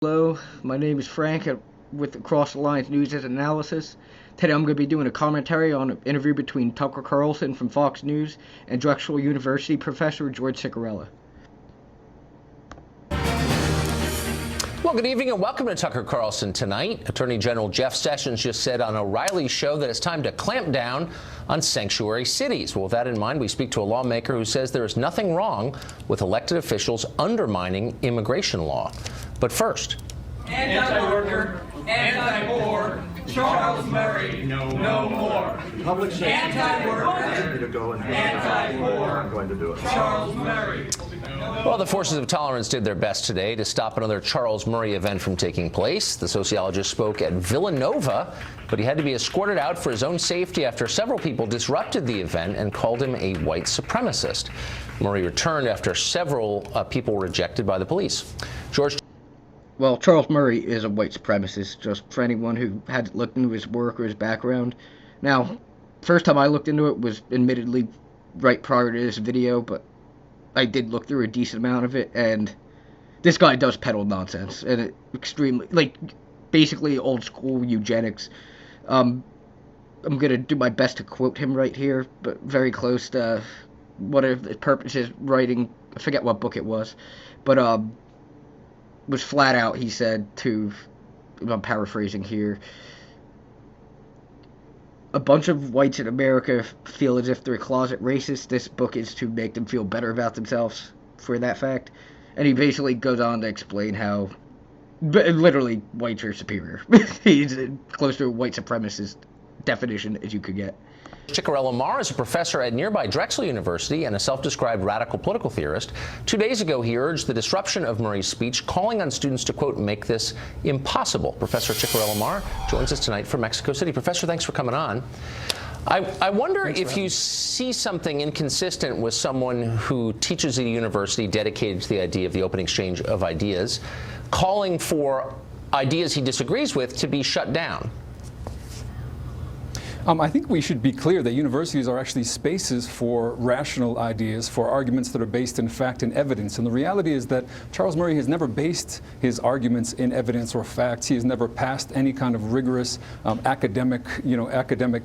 Hello, my name is Frank with Across the Lines News and Analysis. Today I'm going to be doing a commentary on an interview between Tucker Carlson from Fox News and Drexel University professor George Ciccariello. Well, good evening and welcome to Tucker Carlson Tonight. Attorney General Jeff Sessions just said on O'Reilly's show that it's time to clamp down on sanctuary cities. Well, with that in mind, we speak to a lawmaker who says there is nothing wrong with elected officials undermining immigration law. But first, anti-worker, anti-poor, Charles Murray, no more. Public safety. Anti-worker, anti-poor, I'm going to do it. Charles Murray. Well, the forces of tolerance did their best today to stop another Charles Murray event from taking place. The sociologist spoke at Villanova, but he had to be escorted out for his own safety after several people disrupted the event and called him a white supremacist. Murray returned after several people were rejected by the police. George. Well, Charles Murray is a white supremacist, just for anyone who hadn't looked into his work or his background. Now, first time I looked into it was admittedly right prior to this video, but I did look through a decent amount of it, and this guy does peddle nonsense, and it extremely, basically old school eugenics. I'm gonna do my best to quote him right here, but very close to one of his purposes writing, I forget what book it was, but was flat out, he said to, I'm paraphrasing here, a bunch of whites in America feel as if they're closet racist. This book is to make them feel better about themselves for that fact. And he basically goes on to explain how, literally, whites are superior. He's close to a white supremacist definition as you could get. Ciccariello is a professor at nearby Drexel University and a self-described radical political theorist. 2 days ago, he urged the disruption of Murray's speech, calling on students to, quote, make this impossible. Professor Ciccariello joins us tonight from Mexico City. Professor, thanks for coming on. I wonder if you see something inconsistent with someone who teaches at a university dedicated to the idea of the open exchange of ideas, calling for ideas he disagrees with to be shut down. I think we should be clear that universities are actually spaces for rational ideas, for arguments that are based in fact and evidence. And the reality is that Charles Murray has never based his arguments in evidence or facts. He has never passed any kind of rigorous academic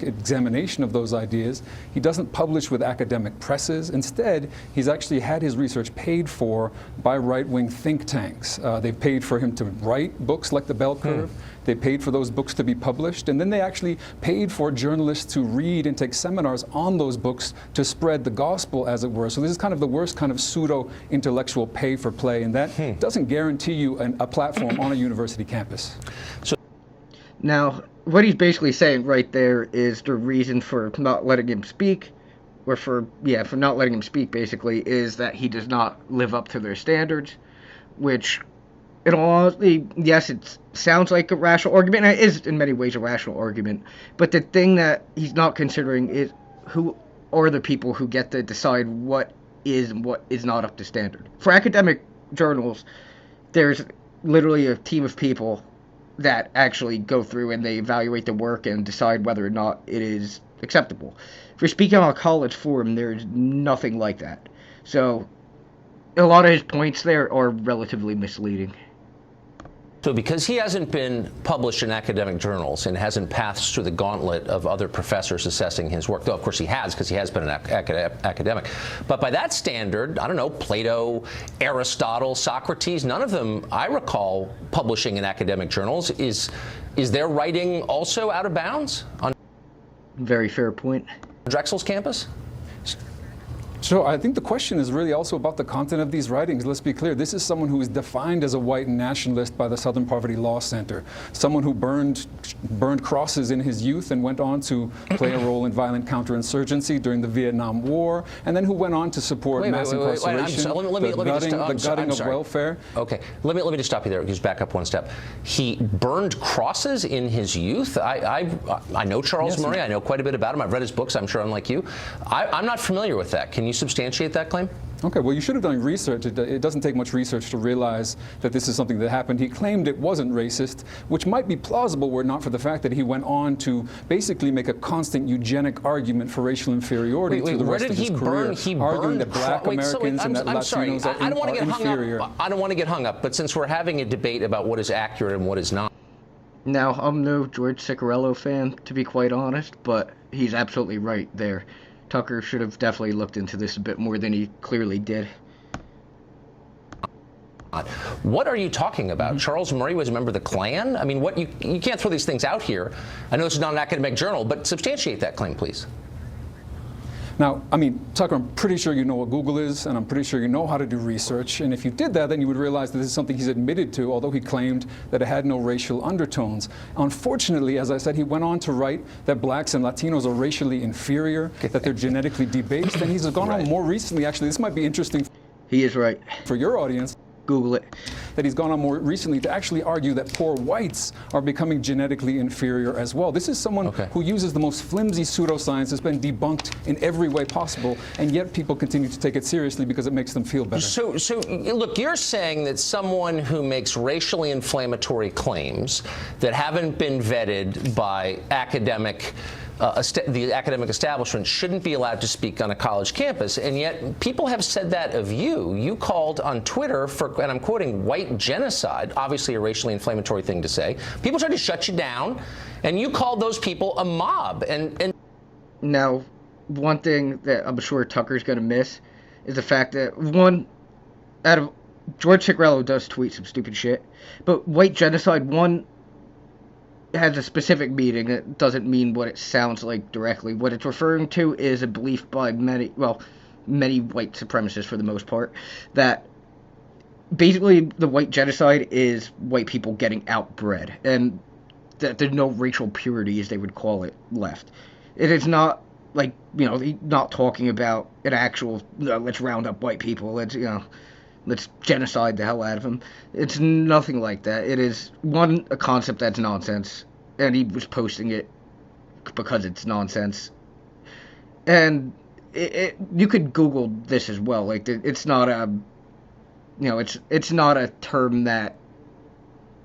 examination of those ideas. He doesn't publish with academic presses. Instead, he's actually had his research paid for by right-wing think tanks. They've paid for him to write books like The Bell Curve. They paid for those books to be published, and then they actually paid for journalists to read and take seminars on those books to spread the gospel, as it were. So this is kind of the worst kind of pseudo-intellectual pay for play, and that doesn't guarantee you a platform on a university campus. Now, what he's basically saying right there is the reason for not letting him speak, or for not letting him speak, basically, is that he does not live up to their standards, which, in all honesty, yes, it sounds like a rational argument, and it is in many ways a rational argument, but the thing that he's not considering is who are the people who get to decide what is and what is not up to standard. For academic journals, there's literally a team of people that actually go through and they evaluate the work and decide whether or not it is acceptable. For speaking on a college forum, there's nothing like that. So a lot of his points there are relatively misleading. So because he hasn't been published in academic journals and hasn't passed through the gauntlet of other professors assessing his work, though of course he has, because he has been an academic, but by that standard, I don't know, Plato, Aristotle, Socrates, none of them, I recall, publishing in academic journals. Is their writing also out of bounds on Very fair point. Drexel's campus? So I think the question is really also about the content of these writings. Let's be clear. This is someone who is defined as a white nationalist by the Southern Poverty Law Center. Someone who burned crosses in his youth and went on to play a role in violent counterinsurgency during the Vietnam War, and then who went on to support mass incarceration, the gutting of welfare. Okay, let me just stop you there. Just back up one step. He burned crosses in his youth. I know Charles Murray. I know quite a bit about him. I've read his books. I'm sure, unlike you, I'm not familiar with that. Can you substantiate that claim? Okay, well, you should have done research. It doesn't take much research to realize that this is something that happened. He claimed it wasn't racist, which might be plausible were it not for the fact that he went on to basically make a constant eugenic argument for racial inferiority to the rest of his career, arguing that black Americans and that Latinos are inferior. I don't want to get hung up, but since we're having a debate about what is accurate and what is not. Now, I'm no George Ciccariello fan, to be quite honest, but he's absolutely right there. Tucker should have definitely looked into this a bit more than he clearly did. What are you talking about? Charles Murray was a member of the Klan? I mean, what you can't throw these things out here. I know this is not an academic journal, but substantiate that claim, please. Now, I mean, Tucker, I'm pretty sure you know what Google is, and I'm pretty sure you know how to do research. And if you did that, then you would realize that this is something he's admitted to, although he claimed that it had no racial undertones. Unfortunately, as I said, he went on to write that blacks and Latinos are racially inferior, that they're genetically debased, and he's gone on more recently, actually, this might be interesting. He is right. For your audience. Google it. That he's gone on more recently to actually argue that poor whites are becoming genetically inferior as well. This is someone who uses the most flimsy pseudoscience that's been debunked in every way possible, and yet people continue to take it seriously because it makes them feel better. So look, you're saying that someone who makes racially inflammatory claims that haven't been vetted by the academic establishment shouldn't be allowed to speak on a college campus, and yet people have said that of you. You called on Twitter for, and I'm quoting, white genocide, obviously a racially inflammatory thing to say. People tried to shut you down, and you called those people a mob. And now, one thing that I'm sure Tucker's going to miss is the fact that, one, out of George Ciccariello does tweet some stupid shit, but white genocide, one, has a specific meaning. It doesn't mean what it sounds like directly. What it's referring to is a belief by many white supremacists for the most part, that basically the white genocide is white people getting outbred, and that there's no racial purity, as they would call it, left. It is not like, not talking about an actual, let's round up white people, let's genocide the hell out of them. It's nothing like that. It is, one, a concept that's nonsense, and he was posting it because it's nonsense. And you could Google this as well. Like, it's not a, it's not a term that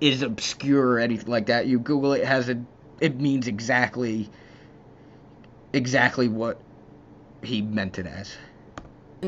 is obscure or anything like that. You Google it, it means exactly what he meant it as.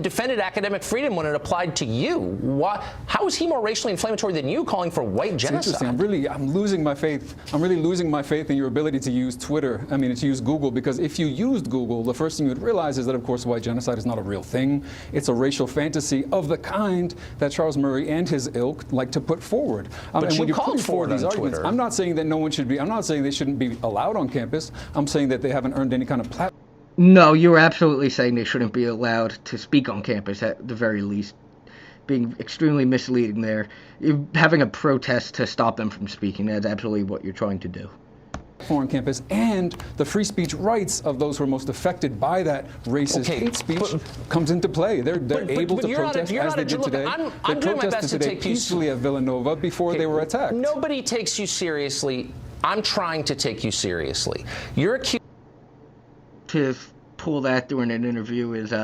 Defended academic freedom when it applied to you. How is he more racially inflammatory than you, calling for white genocide? It's interesting. I'm losing my faith. I'm really losing my faith in your ability to use Twitter. I mean, to use Google, because if you used Google, the first thing you would realize is that, of course, white genocide is not a real thing. It's a racial fantasy of the kind that Charles Murray and his ilk like to put forward. But and you when you called put forward these arguments, Twitter. I'm not saying that no one should be. I'm not saying they shouldn't be allowed on campus. I'm saying that they haven't earned any kind of platform. No, you're absolutely saying they shouldn't be allowed to speak on campus at the very least. Being extremely misleading there. Having a protest to stop them from speaking, that's absolutely what you're trying to do. On campus, and the free speech rights of those who are most affected by that racist hate speech comes into play. They're able to protest as they did today. They protested today peacefully at Villanova before they were attacked. Nobody takes you seriously. I'm trying to take you seriously. You're accused. To pull that during an interview is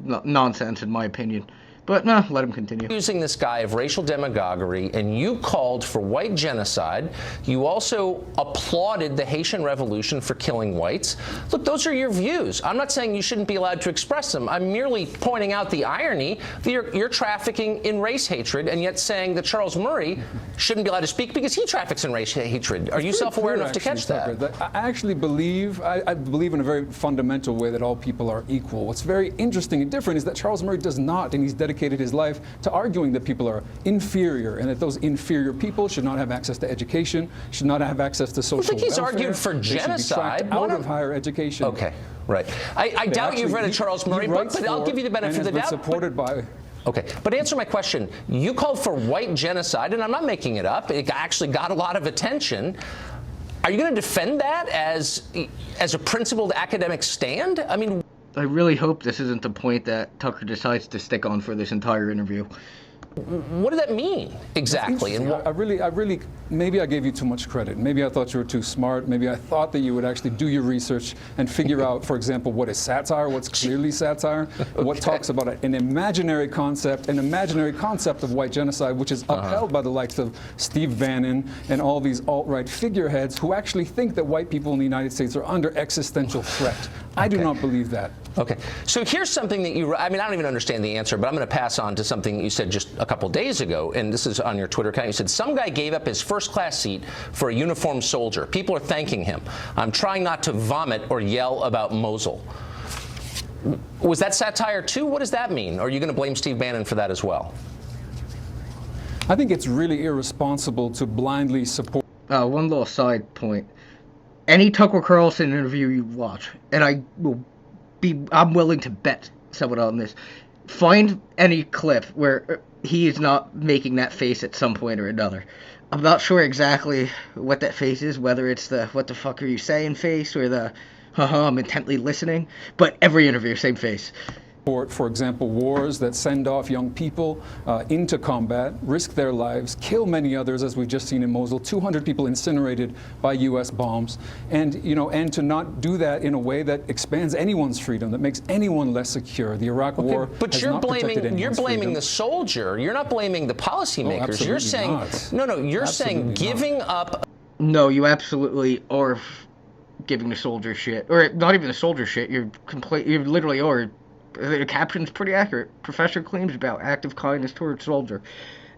nonsense, in my opinion. But no, let him continue. Using this guy of racial demagoguery, and you called for white genocide. You also applauded the Haitian Revolution for killing whites. Look, those are your views. I'm not saying you shouldn't be allowed to express them. I'm merely pointing out the irony that you're trafficking in race hatred, and yet saying that Charles Murray shouldn't be allowed to speak because he traffics in race hatred. Are you self-aware enough to catch that? I actually believe, I believe in a very fundamental way that all people are equal. What's very interesting and different is that Charles Murray does not, and he's dedicated his life to arguing that people are inferior, and that those inferior people should not have access to education, should not have access to social welfare. I think he's argued for genocide. Should be out of higher education. Okay, right. I doubt you've read a Charles Murray book, but I'll give you the benefit of the doubt. Supported by. Okay, but answer my question. You called for white genocide, and I'm not making it up. It actually got a lot of attention. Are you going to defend that as a principled academic stand? I mean, I really hope this isn't the point that Tucker decides to stick on for this entire interview. What did that mean exactly? And I really, maybe I gave you too much credit. Maybe I thought you were too smart. Maybe I thought that you would actually do your research and figure out, for example, what is satire, what's clearly satire, what talks about an imaginary concept of white genocide, which is upheld by the likes of Steve Bannon and all these alt-right figureheads who actually think that white people in the United States are under existential threat. I do not believe that. Okay, so here's something that I don't even understand the answer, but I'm going to pass on to something you said just a couple days ago, and this is on your Twitter account. You said, some guy gave up his first-class seat for a uniformed soldier. People are thanking him. I'm trying not to vomit or yell about Mosul. Was that satire too? What does that mean? Or are you going to blame Steve Bannon for that as well? I think it's really irresponsible to blindly support. One little side point. Any Tucker Carlson interview you watch, and I'm willing to bet someone on this. Find any clip where he is not making that face at some point or another. I'm not sure exactly what that face is, whether it's the "what the fuck are you saying" face or the "haha, I'm intently listening," but every interview, same face. For example, wars that send off young people into combat, risk their lives, kill many others, as we've just seen in Mosul, 200 people incinerated by U.S. bombs, and to not do that in a way that expands anyone's freedom, that makes anyone less secure. The Iraq War but has you're not protected anyone's blaming freedom. the soldier. You're not blaming the policymakers. Oh, you're saying not. No. You're Absolutely saying not. giving up. No, you absolutely are giving the soldier shit, or not even the soldier shit. You literally are. The caption's pretty accurate. Professor claims about active kindness towards soldier,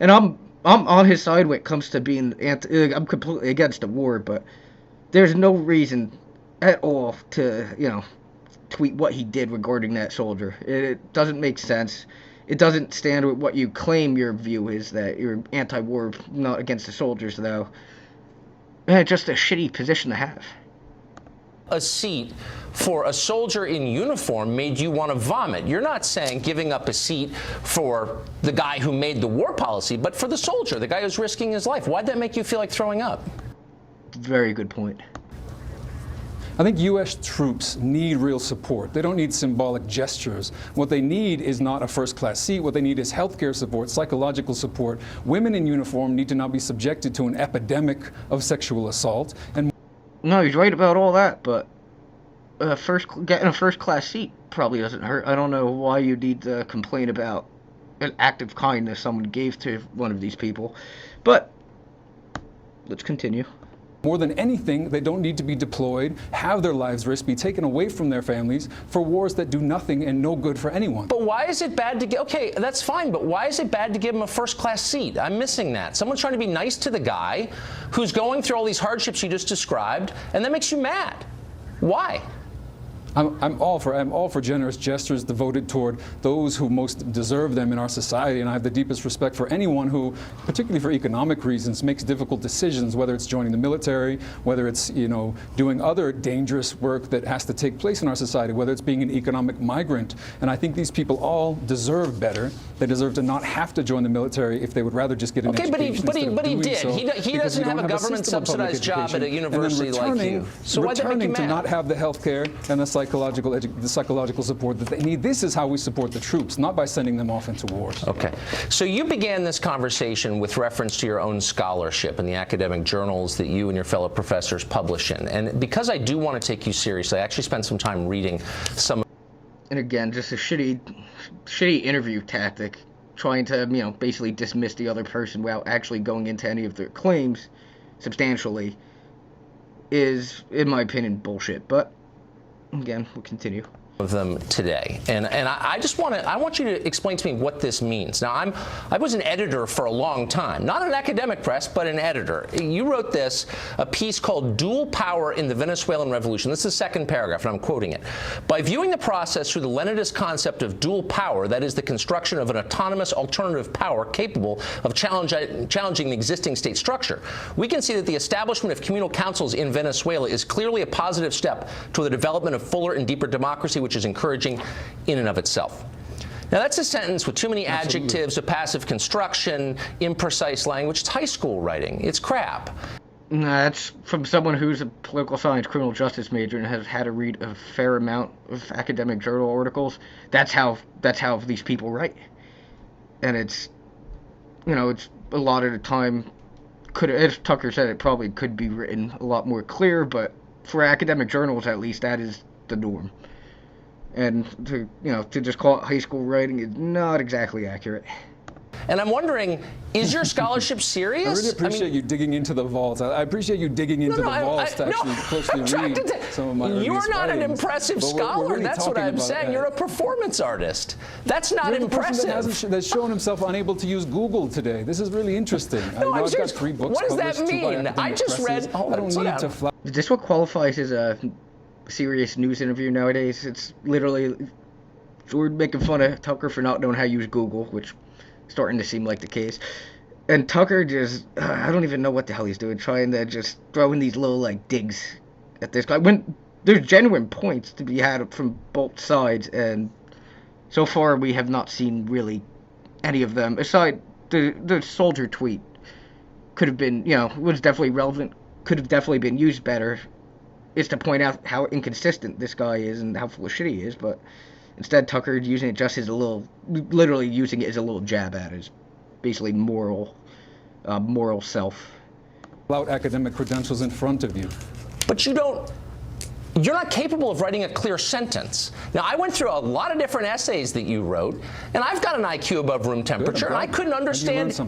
and I'm on his side when it comes to being I'm completely against the war, but there's no reason at all to tweet what he did regarding that soldier. It doesn't make sense. It doesn't stand with what you claim your view is, that you're anti-war, not against the soldiers, though. It's just a shitty position to have. A seat for a soldier in uniform made you want to vomit. You're not saying giving up a seat for the guy who made the war policy, but for the soldier, the guy who's risking his life. Why'd that make you feel like throwing up? Very good point. I think U.S. troops need real support. They don't need symbolic gestures. What they need is not a first-class seat. What they need is healthcare support, psychological support. Women in uniform need to not be subjected to an epidemic of sexual assault. And no, he's right about all that, but getting a first-class seat probably doesn't hurt. I don't know why you need to complain about an act of kindness someone gave to one of these people, but let's continue. More than anything, they don't need to be deployed, have their lives risked, be taken away from their families for wars that do nothing and no good for anyone. But why is it bad to okay, that's fine, but why is it bad to give him a first-class seat? I'm missing that. Someone's trying to be nice to the guy who's going through all these hardships you just described, and that makes you mad. Why? I'm all for generous gestures devoted toward those who most deserve them in our society, and I have the deepest respect for anyone who, particularly for economic reasons, makes difficult decisions, whether it's joining the military, whether it's doing other dangerous work that has to take place in our society, whether it's being an economic migrant. And I think these people all deserve better. They deserve to not have to join the military if they would rather just get an education. But he did. He doesn't have a government-subsidized job at a university like you. So why that make you mad? To not have the health care and the psychological support that they need. This is how we support the troops, not by sending them off into wars. Okay. So you began this conversation with reference to your own scholarship and the academic journals that you and your fellow professors publish in. And because I do want to take you seriously, I actually spent some time reading some. And again, just a shitty interview tactic, trying to, basically dismiss the other person without actually going into any of their claims substantially is, in my opinion, bullshit. But again, we'll continue. Of them today, and I want you to explain to me what this means. Now, I was an editor for a long time, not an academic press, but an editor. You wrote a piece called "Dual Power in the Venezuelan Revolution." This is the second paragraph, and I'm quoting it. By viewing the process through the Leninist concept of dual power, that is, the construction of an autonomous alternative power capable of challenging the existing state structure, we can see that the establishment of communal councils in Venezuela is clearly a positive step toward the development of fuller and deeper democracy, which is encouraging in and of itself. Now, that's a sentence with too many adjectives, a passive construction, imprecise language. It's high school writing. It's crap. That's from someone who's a political science criminal justice major and has had to read a fair amount of academic journal articles. That's how these people write. And it's it's a lot of the time as Tucker said, it probably could be written a lot more clear, but for academic journals at least, that is the norm. And to just call it high school writing is not exactly accurate. And I'm wondering, is your scholarship serious? I really appreciate you digging into the vaults. I appreciate you digging into the vaults to actually closely read some of my earliest You're not an writings. impressive But scholar. we're really That's what I'm talking saying. about, You're a performance artist. That's not you're impressive. The person that's shown himself unable to use Google today. This is really interesting. No, I've serious. got 3 books What does that published, 2 by mean? I academic just presses. read. Hold I on, don't slow need down. to fly. Is this what qualifies as a serious news interview nowadays? It's literally, we're making fun of Tucker for not knowing how to use Google, which is starting to seem like the case. And Tucker just, I don't even know what the hell he's doing, trying to just throw in these little, digs at this guy. When there's genuine points to be had from both sides, and so far we have not seen really any of them, aside the soldier tweet could have been, was definitely relevant, could have definitely been used better, is to point out how inconsistent this guy is and how full of shit he is, but instead Tucker using it just as literally using it as a little jab at his basically moral self. Without academic credentials in front of you. But you're not capable of writing a clear sentence. Now, I went through a lot of different essays that you wrote, and I've got an IQ above room temperature, and I couldn't understand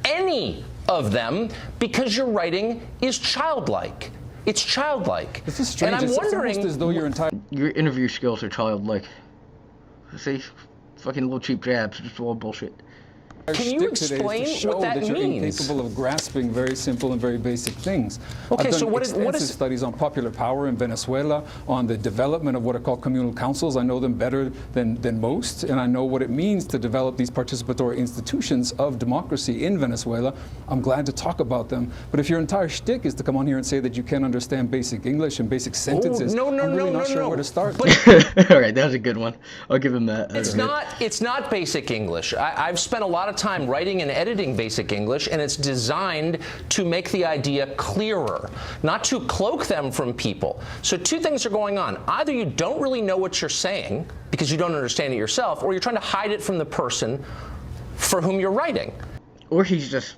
any of them because your writing is childlike. It's childlike. This is strange. And I'm wondering, it's almost as though your interview skills are childlike. See, fucking little cheap jabs, just all bullshit. can you explain what that you're means? Incapable of grasping very simple and very basic things. Okay, I've done so what is studies on popular power in Venezuela, on the development of what are called communal councils. I know them better than most, and I know what it means to develop these participatory institutions of democracy in Venezuela. I'm glad to talk about them. But if your entire shtick is to come on here and say that you can't understand basic English and basic sentences, I'm really not sure where to start. All right, that was a good one. I'll give him that. It's not basic English. I've spent a lot of time writing and editing basic English, and it's designed to make the idea clearer, not to cloak them from people. So 2 things are going on. Either you don't really know what you're saying because you don't understand it yourself, or you're trying to hide it from the person for whom you're writing. Or he's just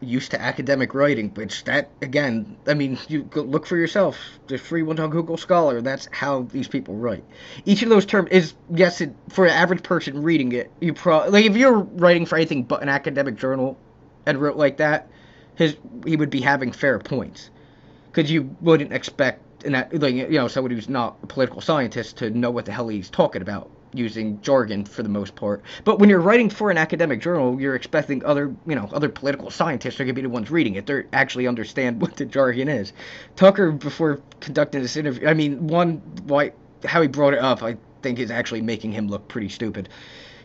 used to academic writing, which that, again, I mean, you go look for yourself. There's free ones on Google Scholar. That's how these people write. Each of those terms is, yes, for an average person reading it, you if you're writing for anything but an academic journal and wrote like that, he would be having fair points. Because you wouldn't expect somebody who's not a political scientist to know what the hell he's talking about, using jargon for the most part. But when you're writing for an academic journal, you're expecting other political scientists are going to be the ones reading it. They actually understand what the jargon is. Tucker, before conducting this interview, I mean, how he brought it up, I think is actually making him look pretty stupid.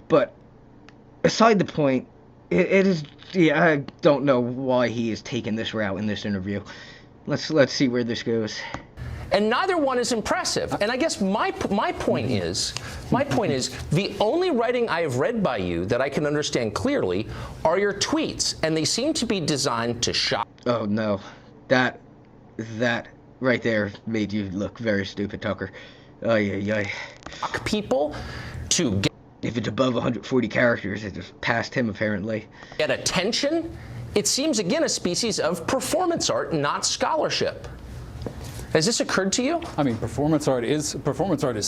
But aside the point, it is, I don't know why he is taking this route in this interview. Let's see where this goes. And neither one is impressive. And I guess my point is the only writing I have read by you that I can understand clearly are your tweets, and they seem to be designed to shock. Oh no, that right there made you look very stupid, Tucker. Shock people to get. If it's above 140 characters, it just passed him apparently. Get attention. It seems again a species of performance art, not scholarship. Has this occurred to you? I mean, performance art is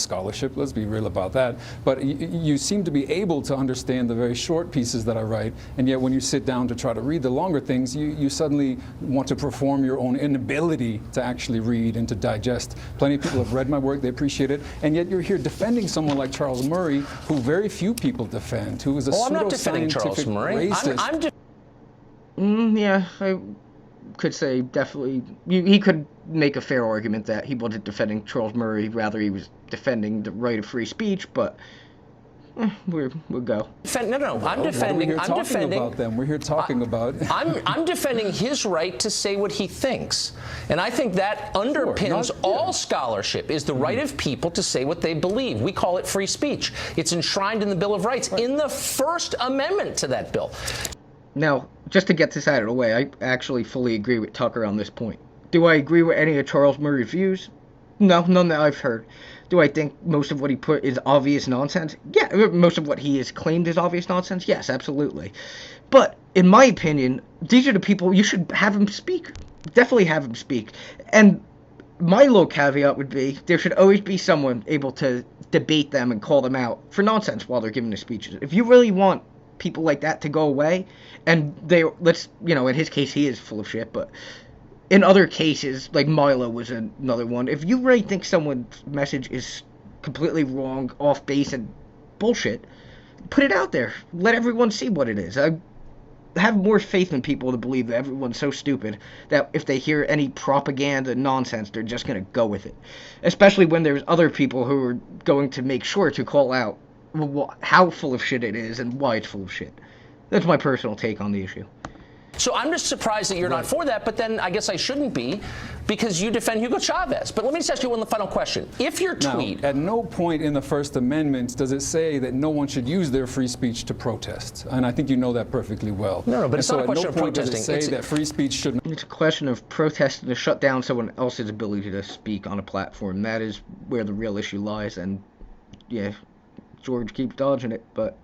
scholarship. Let's be real about that. But you seem to be able to understand the very short pieces that I write, and yet when you sit down to try to read the longer things, you suddenly want to perform your own inability to actually read and to digest. Plenty of people have read my work; they appreciate it, and yet you're here defending someone like Charles Murray, who very few people defend, who is a I'm not defending Charles Murray. Racist. Yeah, I could say definitely. He could make a fair argument that he wasn't defending Charles Murray, rather he was defending the right of free speech, but we'll go. I'm defending about them. We're here talking about. I'm defending his right to say what he thinks, and I think that underpins all scholarship is the right of people to say what they believe. We call it free speech. It's enshrined in the Bill of Rights, in the First Amendment to that bill. Now, just to get this out of the way, I actually fully agree with Tucker on this point. Do I agree with any of Charles Murray's views? No, none that I've heard. Do I think most of what he put is obvious nonsense? Yeah, most of what he has claimed is obvious nonsense? Yes, absolutely. But in my opinion, these are the people you should have them speak. Definitely have them speak. And my little caveat would be there should always be someone able to debate them and call them out for nonsense while they're giving the speeches. If you really want people like that to go away, and in his case he is full of shit, but in other cases, like Milo was another one, if you really think someone's message is completely wrong, off base, and bullshit, put it out there. Let everyone see what it is. I have more faith in people to believe that everyone's so stupid that if they hear any propaganda nonsense, they're just going to go with it. Especially when there's other people who are going to make sure to call out how full of shit it is and why it's full of shit. That's my personal take on the issue. So I'm just surprised that you're not for that, but then I guess I shouldn't be, because you defend Hugo Chavez. But let me just ask you one final question. If your tweet... Now, at no point in the First Amendment does it say that no one should use their free speech to protest. And I think you know that perfectly well. No, but it's not a question of protesting. Does it say that free speech shouldn't... It's a question of protesting to shut down someone else's ability to speak on a platform. That is where the real issue lies. And, yeah, George keeps dodging it, but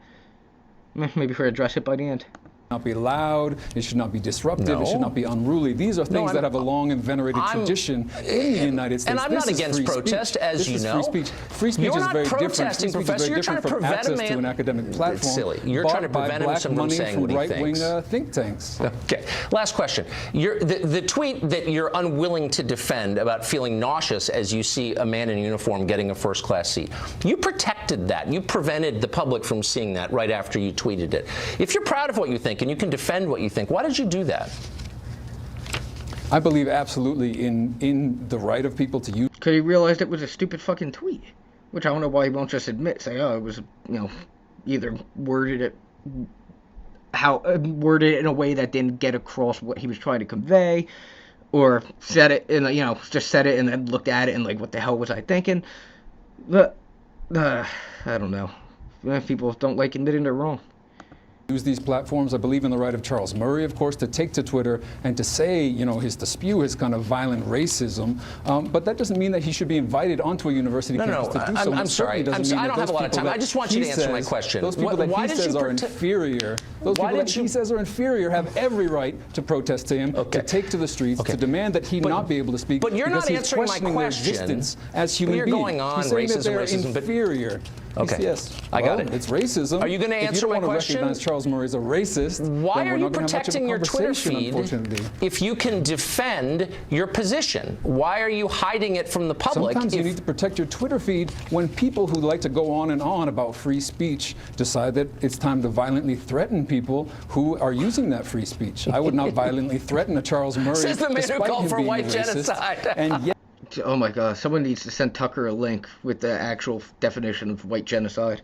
maybe he'll address it by the end. Not be loud, it should not be disruptive, it should not be unruly. These are things that have a long and venerated tradition in the United States. And I'm not against protest, as you know. Free speech is very different. Protesting, Professor. You're trying to prevent a man to an academic platform. It's silly. You're trying to prevent him from saying what he thinks. Right-wing think tanks. Okay. Last question. The tweet that you're unwilling to defend about feeling nauseous as you see a man in uniform getting a first-class seat. You protected that. You prevented the public from seeing that right after you tweeted it. If you're proud of what you think and you can defend what you think, why did you do that? I believe absolutely in the right of people to use. Because he realized it was a stupid fucking tweet, which I don't know why he won't just admit, say, oh, it was, either worded it in a way that didn't get across what he was trying to convey, or said it in, just said it and then looked at it and like, what the hell was I thinking? But I don't know. People don't like admitting they're wrong. Use these platforms. I believe in the right of Charles Murray, of course, to take to Twitter and to say, to spew his kind of violent racism. But that doesn't mean that he should be invited onto a university campus to do so. I'm sorry. I don't have a lot of time. I just want you to answer my question. Those people that he says are inferior, he says are inferior, have every right to protest to him, to take to the streets, to demand that he not be able to speak. But you're not answering my question. Their existence as human beings. You're going on racism, inferior. Okay. Yes. I got it. It's racism. Are you going to answer my question? If you don't want to recognize Charles Murray as a racist, why are you protecting your Twitter feed if you can defend your position? Why are you hiding it from the public? Sometimes you need to protect your Twitter feed when people who like to go on and on about free speech decide that it's time to violently threaten people who are using that free speech. I would not violently threaten a Charles Murray. Says the man who called for white genocide. And yet, oh my God, someone needs to send Tucker a link with the actual definition of white genocide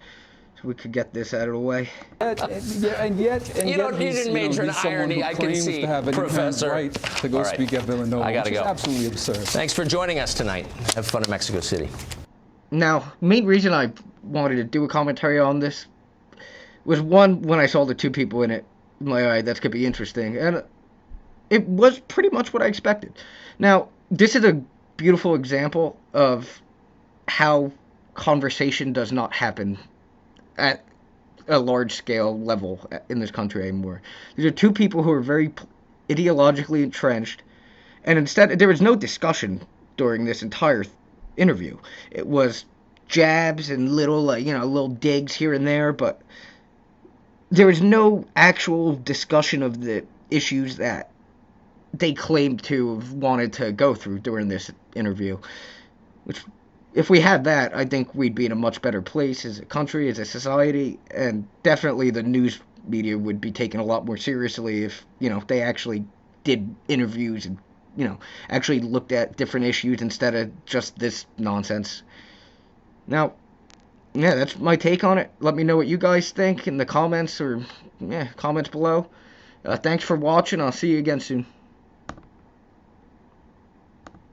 so we could get this out of the way. And yet you didn't major in irony, I can see, to have an Professor. Right to go speak at Villanova, I gotta go. Absolutely absurd. Thanks for joining us tonight. Have fun in Mexico City. Now, main reason I wanted to do a commentary on this was, one, when I saw the two people in it, I'm like, all right, that's going to be interesting. And it was pretty much what I expected. Now, this is a beautiful example of how conversation does not happen at a large-scale level in this country anymore. These are two people who are very ideologically entrenched, and instead, there was no discussion during this entire interview. It was jabs and little digs here and there, but there was no actual discussion of the issues that they claimed to have wanted to go through during this interview. Which, if we had that, I think we'd be in a much better place as a country, as a society, and definitely the news media would be taken a lot more seriously if, they actually did interviews and, actually looked at different issues instead of just this nonsense. Now, yeah, that's my take on it. Let me know what you guys think in the comments, or comments below. Thanks for watching. I'll see you again soon.